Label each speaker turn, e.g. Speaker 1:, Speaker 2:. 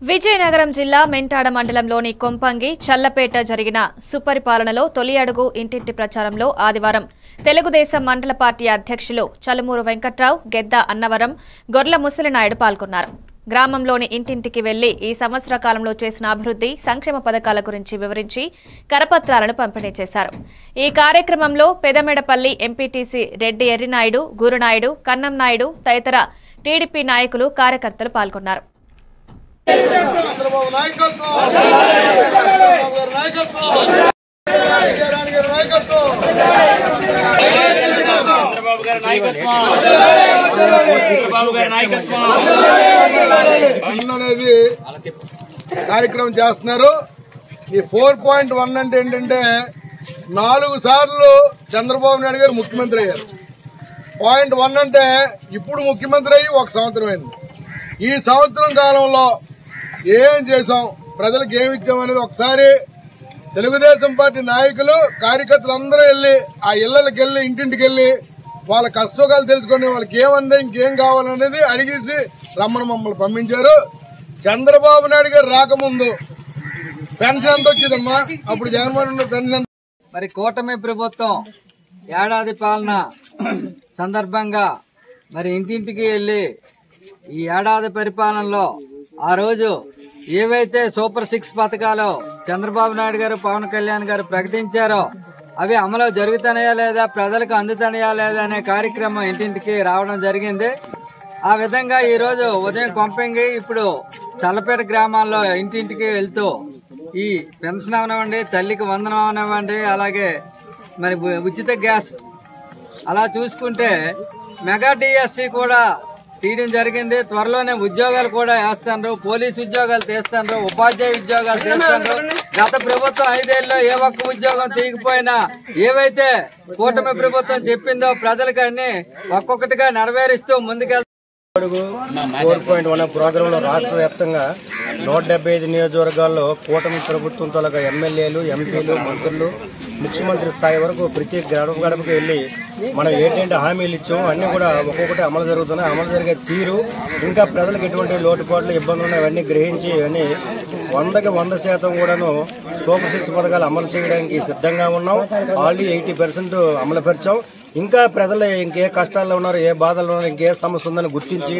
Speaker 1: విజయనగరం జిల్లా మెంటాడ మండలంలోని కొంపంగి చల్లపేట జరిగిన సుపరిపాలనలో తొలి అడుగు ఇంటింటి ప్రచారంలో ఆదివారం తెలుగుదేశం మండల పార్టీ అధ్యక్షులు చలుమూరు వెంకట్రావు, గెద్ద అన్నవరం, గొర్ల ముసలినాయుడు పాల్గొన్నారు. గ్రామంలోని ఇంటింటికి వెళ్లి ఈ సంవత్సర కాలంలో చేసిన అభివృద్ధి, సంక్షేమ పథకాల గురించి వివరించి కరపత్రాలను పంపిణీ చేశారు. ఈ కార్యక్రమంలో పెదమెడపల్లి ఎంపీటీసీ రెడ్డి ఎర్రినాయుడు, గురునాయుడు, కన్నం నాయుడు తదితర టీడీపీ నాయకులు, కార్యకర్తలు పాల్గొన్నారు.
Speaker 2: అనేది కార్యక్రమం చేస్తున్నారు. ఈ 4.1 అంటే ఏంటంటే 4 సార్లు చంద్రబాబు నాయుడు గారు ముఖ్యమంత్రి అయ్యారు. 0.1 అంటే ఇప్పుడు ముఖ్యమంత్రి అయ్యి 1 సంవత్సరం అయింది. ఈ సంవత్సరం కాలంలో ఏం చేసాం, ప్రజలకు ఏమి ఇచ్చాం అనేది ఒకసారి తెలుగుదేశం పార్టీ నాయకులు, కార్యకర్తలు అందరూ వెళ్ళి ఆ ఇళ్లకి వెళ్ళి ఇంటింటికి వెళ్ళి వాళ్ళ కష్టసుఖాలు తెలుసుకొని వాళ్ళకి ఏమందే ఇంకేం కావాలనేది అడిగేసి రమ్మని మమ్మల్ని పంపించారు. చంద్రబాబు నాయుడు గారు రాకముందు పెన్షన్ ఎంత వచ్చిందమ్మా? అప్పుడు జగన్మోహన్ పెన్షన్.
Speaker 3: మరి కూటమి ప్రభుత్వం ఏడాది పాలన సందర్భంగా మరి ఇంటింటికి వెళ్ళి ఈ ఏడాది పరిపాలనలో ఆ రోజు ఏవైతే సూపర్ 6 పథకాలు చంద్రబాబు నాయుడు గారు, పవన్ కళ్యాణ్ గారు ప్రకటించారో అవి అమలు జరుగుతున్నాయా లేదా, ప్రజలకు అందుతున్నాయా లేదా అనే కార్యక్రమం ఇంటింటికి రావడం జరిగింది. ఆ విధంగా ఈరోజు ఉదయం కొంపంగి, ఇప్పుడు చల్లపేట గ్రామాల్లో ఇంటింటికి వెళ్తూ ఈ పెన్షన్ అవనివ్వండి, తల్లికి వందనం అవనివ్వండి, అలాగే మరి ఉచిత గ్యాస్, అలా చూసుకుంటే మెగా డిఎస్సి కూడా తీయడం జరిగింది. త్వరలోనే ఉద్యోగాలు కూడా వేస్తాను, పోలీసు ఉద్యోగాలు తీస్తాను, ఉపాధ్యాయ ఉద్యోగాలు తీస్తాను. గత ప్రభుత్వం 5 ఏళ్ళలో ఏ ఒక్క ఉద్యోగం తీయకపోయినా ఏవైతే కూటమి ప్రభుత్వం చెప్పిందో ప్రజలకు అన్ని ఒక్కొక్కటిగా నెరవేరుస్తూ ముందుకెళ్తారు.
Speaker 4: 4.1 ప్రోగ్రాంలో రాష్ట్ర వ్యాప్తంగా 175 నియోజకవర్గాల్లో కూటమి ప్రభుత్వం తొలగా ఎమ్మెల్యేలు, ఎంపీలు, మంత్రులు, ముఖ్యమంత్రి స్థాయి వరకు ప్రతి గడపకు వెళ్ళి మనం ఏంటంటే హామీలు ఇచ్చాము అన్నీ కూడా ఒక్కొక్కటి అమలు జరుగుతున్నాయి. అమలు జరిగే తీరు, ఇంకా ప్రజలకు ఎటువంటి లోటుపాట్లు, ఇబ్బందులు ఉన్నాయి అవన్నీ గ్రహించి ఇవన్నీ 100కి 100% కూడాను సూపర్ 6 పథకాలు అమలు చేయడానికి సిద్ధంగా ఉన్నాం. ఆల్రెడీ 80% అమలు పరిచాం. ఇంకా ప్రజలు ఇంకే కష్టాల్లో ఉన్నారు, ఏ బాధల్లో ఉన్నారు, ఇంకే సమస్య ఉందని గుర్తించి